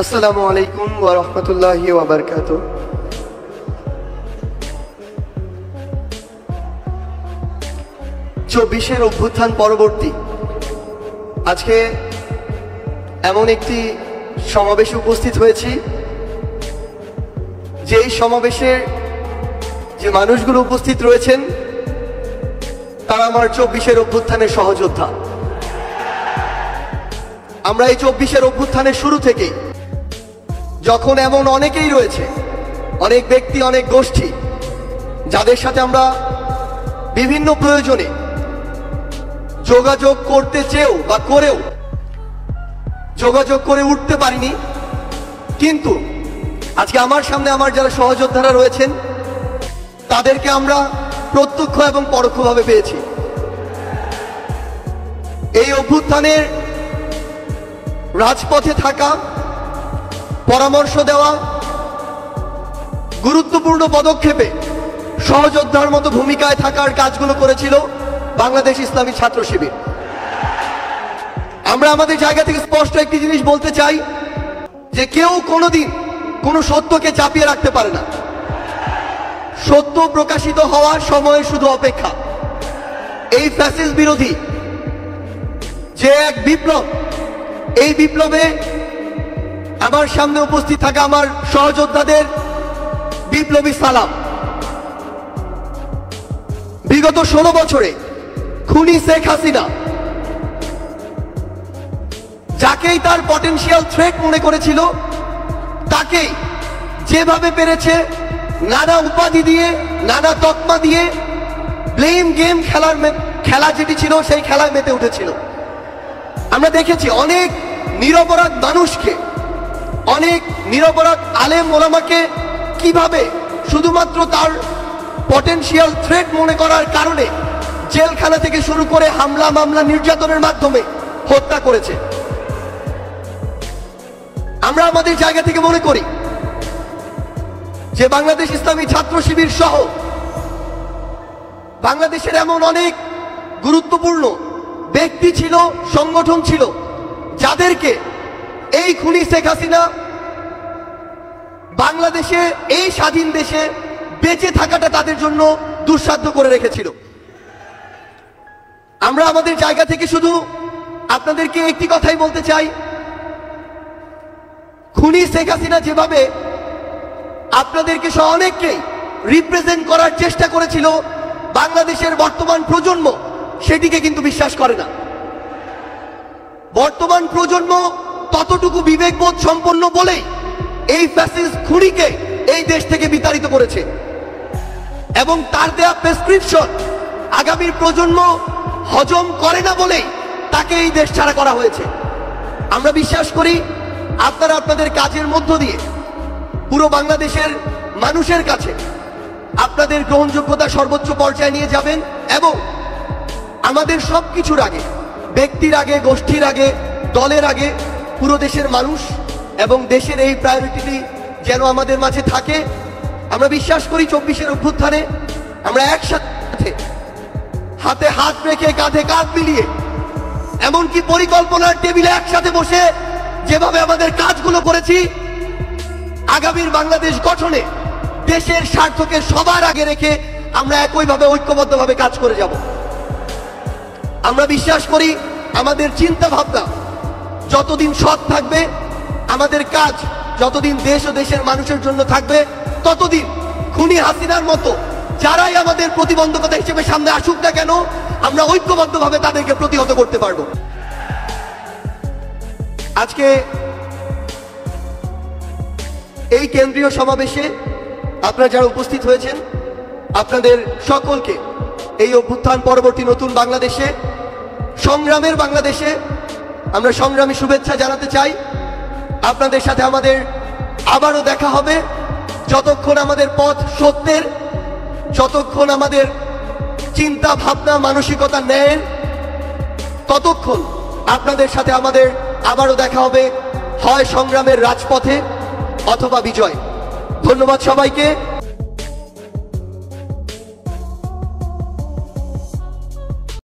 আসসালামু আলাইকুম ওয়া রাহমাতুল্লাহি ওয়া বারাকাতুহু। চব্বিশের অভ্যুত্থান পরবর্তী আজকে এমন একটি সমাবেশে উপস্থিত হয়েছি, যে এই সমাবেশে যে মানুষগুলো উপস্থিত রয়েছেন তারা আমার চব্বিশের অভ্যুত্থানের সহযোদ্ধা। আমরা এই চব্বিশের অভ্যুত্থানের শুরু থেকেই, যখন এমন অনেকেই রয়েছে, অনেক ব্যক্তি, অনেক গোষ্ঠী, যাদের সাথে আমরা বিভিন্ন প্রয়োজনে যোগাযোগ করতে চেয়েও বা করেও যোগাযোগ করে উঠতে পারিনি, কিন্তু আজকে আমার সামনে আমার যারা সহযোদ্ধারা রয়েছেন তাদেরকে আমরা প্রত্যক্ষ এবং পরোক্ষভাবে পেয়েছি। এই অভ্যুত্থানের রাজপথে থাকা, পরামর্শ দেওয়া, গুরুত্বপূর্ণ পদক্ষেপে সহযোদ্ধার মতো ভূমিকায় থাকার কাজগুলো করেছিল বাংলাদেশ ইসলামী ছাত্র শিবির। আমরা আমাদের জায়গা থেকে স্পষ্ট একটি জিনিস বলতে চাই, যে কেউ কোনোদিন কোনো সত্যকে চাপিয়ে রাখতে পারে না। সত্য প্রকাশিত হওয়ার সময় শুধু অপেক্ষা। এই ফ্যাসিস্ট বিরোধী যে এক বিপ্লব, এই বিপ্লবে আমার সামনে উপস্থিত থাকা আমার সহযোদ্ধাদের বিপ্লবী সালাম। বিগত 16 বছরে খুনি শেখ হাসিনা যাকেই তার পটেনশিয়াল থ্রেট মনে করেছিল, তাকেই যেভাবে পেরেছে নানা উপাধি দিয়ে, নানা তকমা দিয়ে, ব্লেম গেম খেলা যেটি ছিল সেই খেলায় মেতে উঠেছিল। আমরা দেখেছি অনেক নিরপরাধ মানুষকে, অনেক নিরপরাধ আলেম ওলামাকে কিভাবে শুধুমাত্র তার পটেনশিয়াল থ্রেট মনে করার কারণে জেলখানা থেকে শুরু করে হামলা, মামলা, নির্যাতনের মাধ্যমে হত্যা করেছে। আমরা আমাদের জায়গা থেকে মনে করি যে বাংলাদেশ ইসলামী ছাত্র শিবির সহ বাংলাদেশের এমন অনেক গুরুত্বপূর্ণ ব্যক্তি ছিল, সংগঠন ছিল, যাদেরকে এই খুনি শেখ হাসিনা বাংলাদেশে, এই স্বাধীন দেশে বেঁচে থাকাটা তাদের জন্য দুঃসাধ্য করে রেখেছিল। আমরা আমাদের জায়গা থেকে শুধু আপনাদেরকে একটি কথাই বলতে চাই, খুনি শেখ হাসিনা যেভাবে আপনাদেরকে সহ অনেককেই রিপ্রেজেন্ট করার চেষ্টা করেছিল, বাংলাদেশের বর্তমান প্রজন্ম সেটিকে কিন্তু বিশ্বাস করে না। বর্তমান প্রজন্ম ততটুকু বিবেকবোধ সম্পন্ন বলেই এই ফ্যাসিস্ট খুনিকে এই দেশ থেকে বিতাড়িত করেছে, এবং তার দেয়া প্রেসক্রিপশন আগামীর প্রজন্ম হজম করে না বলেই তাকে এই দেশ ছাড়া করা হয়েছে। আমরা বিশ্বাস করি আপনারা আপনাদের কাজের মধ্য দিয়ে পুরো বাংলাদেশের মানুষের কাছে আপনাদের গ্রহণযোগ্যতা সর্বোচ্চ পর্যায়ে নিয়ে যাবেন, এবং আমাদের সবকিছুর আগে, ব্যক্তির আগে, গোষ্ঠীর আগে, দলের আগে পুরো দেশের মানুষ এবং দেশের এই প্রায়োরিটি যেন আমাদের মাঝে থাকে। আমরা বিশ্বাস করি 24-এর অভ্যুত্থানে আমরা একসাথে হাতে হাত রেখে, কাঁধে কাঁধ মিলিয়ে, এমনকি পরিকল্পনার টেবিলে একসাথে বসে যেভাবে আমাদের কাজগুলো করেছি, আগামীর বাংলাদেশ গঠনে দেশের স্বার্থকে সবার আগে রেখে আমরা একইভাবে ঐক্যবদ্ধভাবে কাজ করে যাব। আমরা বিশ্বাস করি আমাদের চিন্তা ভাবনা যতদিন সৎ থাকবে, আমাদের কাজ যতদিন দেশ ও দেশের মানুষের জন্য থাকবে, ততদিন খুনি হাসিনার মতো যারাই আমাদের প্রতিবন্ধকতা হিসেবে সামনে আসুক না কেন, আমরা ঐক্যবদ্ধভাবে তাদেরকে প্রতিহত করতে পারব। আজকে এই কেন্দ্রীয় সমাবেশে আপনারা যারা উপস্থিত হয়েছেন, আপনাদের সকলকে এই অভ্যুত্থান পরবর্তী নতুন বাংলাদেশে, সংগ্রামের বাংলাদেশে আমরা সংগ্রামী শুভেচ্ছা জানাতে চাই। আপনাদের সাথে আমাদের আবারও দেখা হবে, যতক্ষণ আমাদের পথ সত্যের, যতক্ষণ আমাদের চিন্তা ভাবনা মানসিকতা ন্যায়ের, ততক্ষণ আপনাদের সাথে আমাদের আবারও দেখা হবে, হয় সংগ্রামের রাজপথে অথবা বিজয়। ধন্যবাদ সবাইকে।